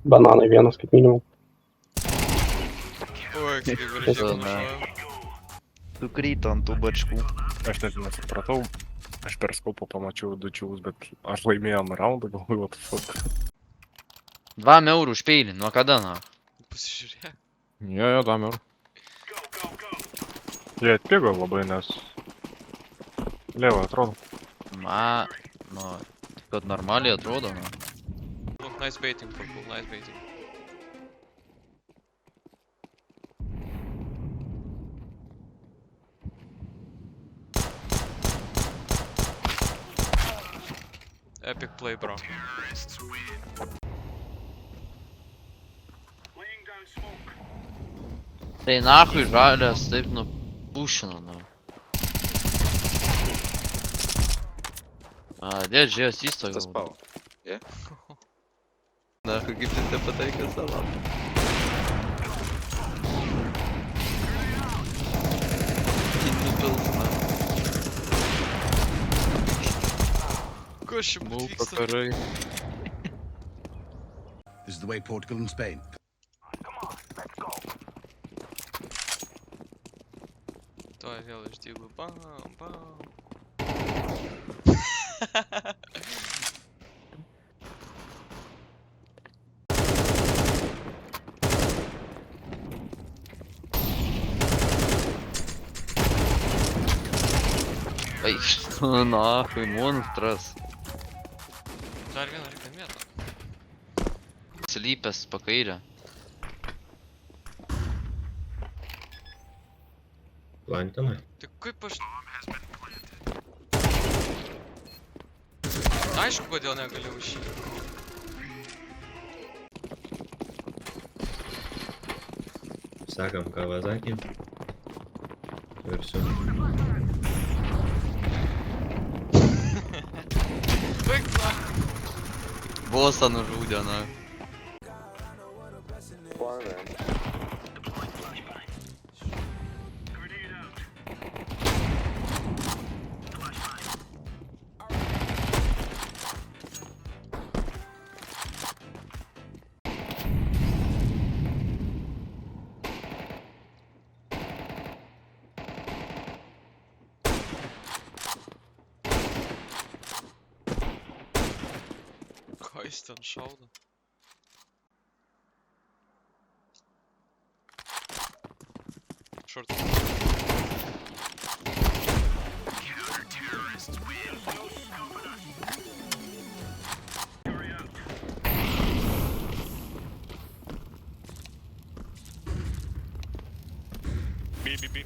Bananai vienas kaip minimum. Oi, kaip gražiai panašuoja. Sukrito ant tų bačkų. Aš net nesupratau. Aš per skaupą pamačiau du čiūvus, bet aš laimėjom raundą, galvoju, what the fuck. 2 eurų už peilį, nuo kada, na? Pasižiūrėk. Jo, 2 eurų. Jie atpigo labai, nes... Lieva atrodo. Nu, kad normaliai atrodo, nu. Look, nice baiting, purple, nice baiting. Epic play, bro. Tai nachui žalės taip nupušino, nu. Dėl žiūrės įstogą. Tas pau. Je? Nahui, kaip jis nepataikė savo. Nupils, na. Kas čia Mūl vyksta? pakarai. This is the way Portugal and Spain. Tuoj vėl išdygu. Bam, bam. Ai, nachui, monstras. Dar vieną reikia vietą. Slypęs pakairę. Lantinai. Tai kaip aš... Aišku, kodėl negaliu už šį. Sekam Kawasaki. Ir su. Baik, na. Bosą nužudė, na. Ką jis ten šaudo? Short. B.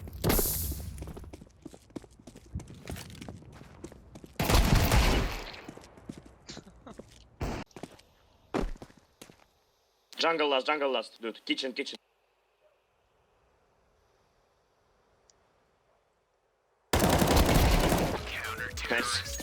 Jungle last, dude. Kitchen. Nice.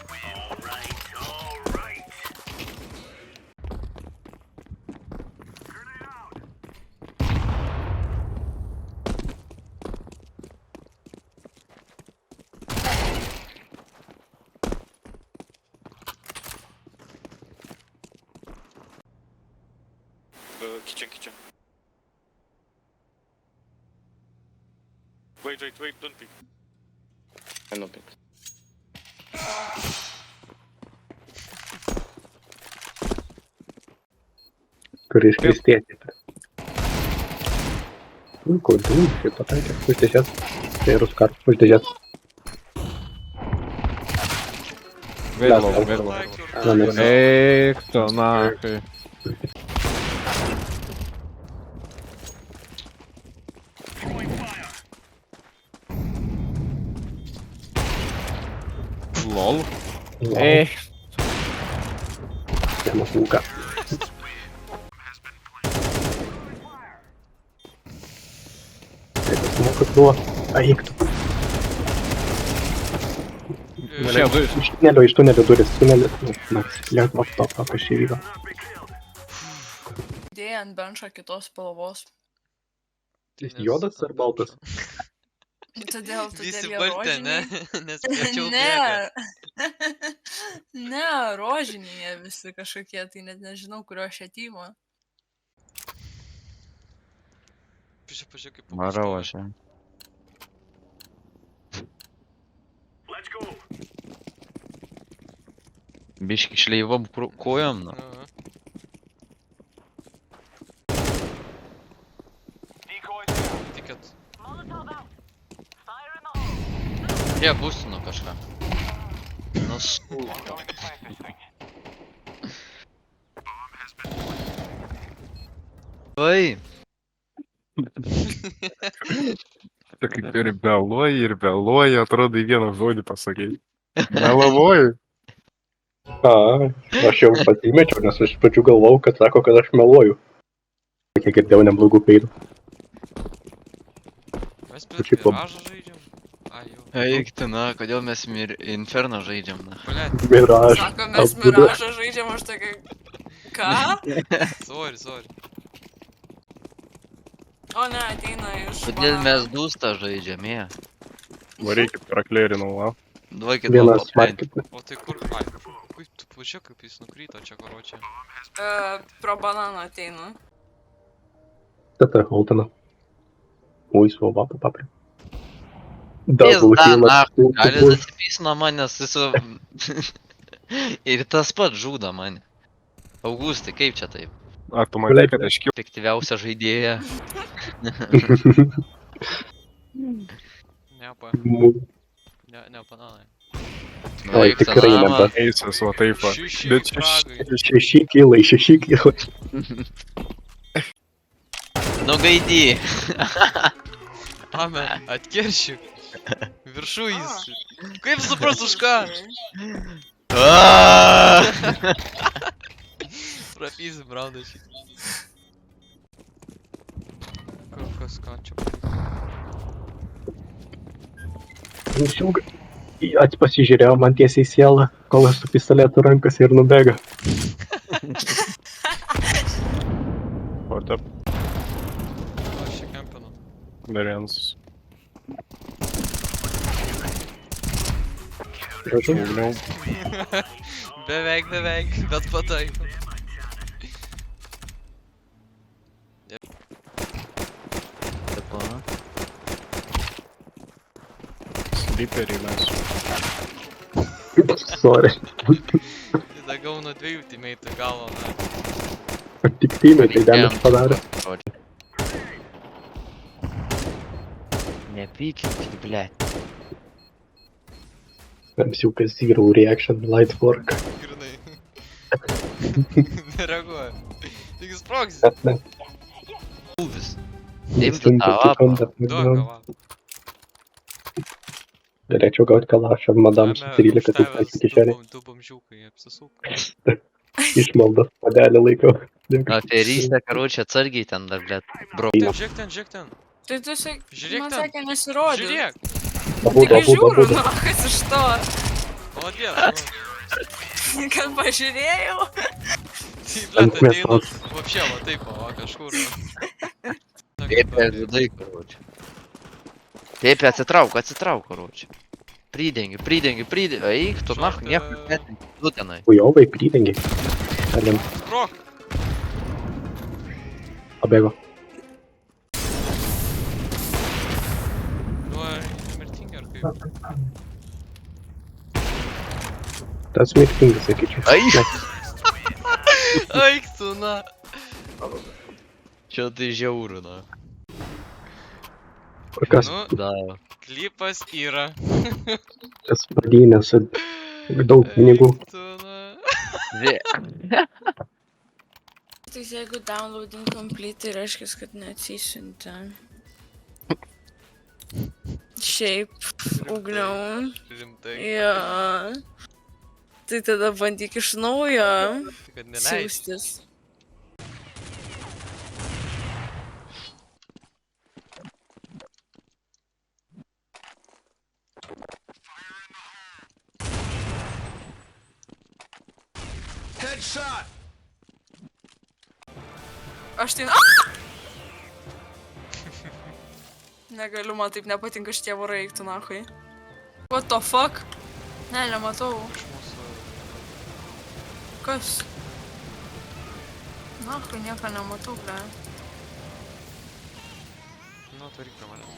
Kitchen. Wait, don't pick. I know pick. Kuris kristėti. Kodėl šį pataikė? Uždėžės. Tai ruskar. Uždėžės. Vėliau. Eik tu, nachui. Lol. Eik. Vienas lūka. Tai tas mokas buvo. Eik tu. Iš tunelio duris. Tunelis. Link laptopą, kas čia vyko. Dėja ant benčo kitos spalvos. Juodas ar baltas? Todėl Visi jie baltė, ne? rožiniai. Nes greičiau bėga. Ne, rožiniai jie visi kažkokie, tai net nežinau, kurio šio tymo. Pažiūrėk kaip Varau pastovi. aš. Ja. Biški šleivom kojom, nu. Aha. Tikėt. Jie būstino kažką. Nu, su. Oi. Tai kaip ir vėluoji, atrodo į vieną žodį pasakei. Melavoju. Aš jau pasimečiau, nes aš iš pradžių galvojau, kad sako, kad aš meluoju. Kiek girdėjau neblogų peilių. Mes prie Šiaip lab- Miražą žaidžiam. Ai jau. Eik tu, na, kodėl mes Inferno žaidžiam, na. Blet, Miraž. Sako, mes abudu. Miražą žaidžiam, aš tokia... Ką? sorry. O ne, ateina iš... Kodėl banano. mes dūstą žaidžiam, jie? Varykit praklėrinau, la. Duokit Vienas man smarkiai. O tai kur? Ai, kaip tu pažiūrėk, kaip jis nukrito čia, karočią. Pro bananą ateina. Tata Holtana. Ui, svova, papapri. Pizda, nahui, gali zasipys nuo manęs visu... Ir tas pats žudo mane. Augustai, kaip čia taip? Ar tu matai, kad aš kiau? Efektyviausia žaidėja. Nepa, ne bananai. Oi, tikrai nebe. Eisas, va taip va. Šiši Bet pragai. 6 kilai. Nu gaidy. Ame, atkeršyk. Viršų jis. Kaip supras už ką? Prapysim raundą šį. Kas ką čia? Nusiūga. Pasižiūrėjo man tiesiai į sielą, kol aš su pistoletu rankose ir nubėga. O taip, Aš čia kempinu. dar vienas. Ugniau. Beveik, bet pataiko. Sliperiai mes. Sorry. Tada gaunu 2 teammate'ų galvą, na. Tik teamai damage padarė. Nepykit, blėt. Tamsiukas zero reaction, light work. Grinai. Nereaguoja. Tik sprogsi. Bet ne. Vis. Taip tu tą apą. Duok galvą. Galėčiau gauti kalašą, madam su 13 tūkstančių kišenė. Du bomžiukai apsisuka. Išmaldas padelį laikau. Aferystė, karočią, atsargiai ten dar, blėt. Bro. Žiūrėk ten. Tai tu sakai, Žiūrėk man ten. sakė nesirodė. Žiūrėk. Abudu. Žiūriu, nu, kas iš to? Молодец. Kad pažiūrėjau. Tai blėt ateinu. Vapšė, va taip, va kažkur. Pėpė, vidai, karočią. Pėpė, atsitrauk, karočią. Pridengi. Eik, tu nach, nieko netingi. Tu tenai. Ujovai pridengi. Alim. Sprok. Pabėgo. Nu, nemirtingi ar kaip? Tas mirtingas, sakyčiau. Eik tu, na. Čia tai žiauru, na. Kas Nu, Da. klipas yra. tas vadinės daug pinigų. Eik tu, na. Tai jeigu downloading complete, tai reiškia, kad neatsisiuntė. Šiaip, ugniau. Rimtai. Jo. Tai tada bandyk iš naujo Kad neleidži. siūstis. Headshot! Aš tai... Negaliu, man taip nepatinka šitie vorai, eik tu nahui. What the fuck? Ne, nematau. Iš mūsų... Kas? Nahui, nieko nematau, ble. Nu, turi prie manęs.